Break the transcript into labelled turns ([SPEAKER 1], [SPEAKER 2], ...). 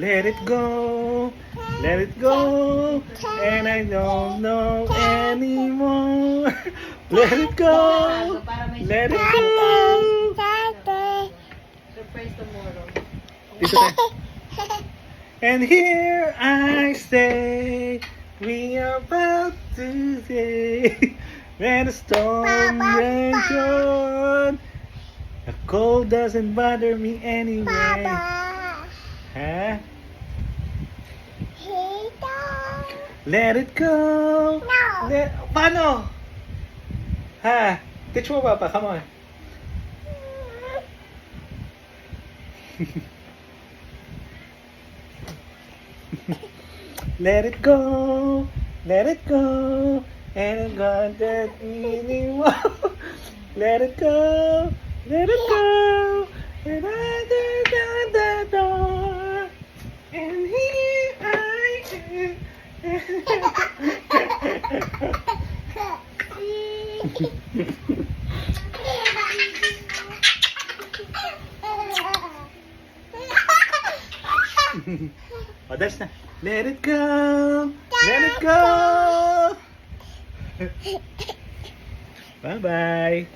[SPEAKER 1] Let it go, let it go, and I don't know anymore. Let it go, let it go.
[SPEAKER 2] Surprise tomorrow.
[SPEAKER 1] Dito tayo. And here I say, we are about to say, when the storm rains on, the cold doesn't bother me anyway. Huh? Let it go.
[SPEAKER 3] No.
[SPEAKER 1] Paano? Ha? Teach mo, Papa. Come on. Let it go. Let it go. And I'm gonna let me Let it go. Let it go. And I got the door. And here I am. Oh, that's na. Let it go. Let it go. Bye-bye.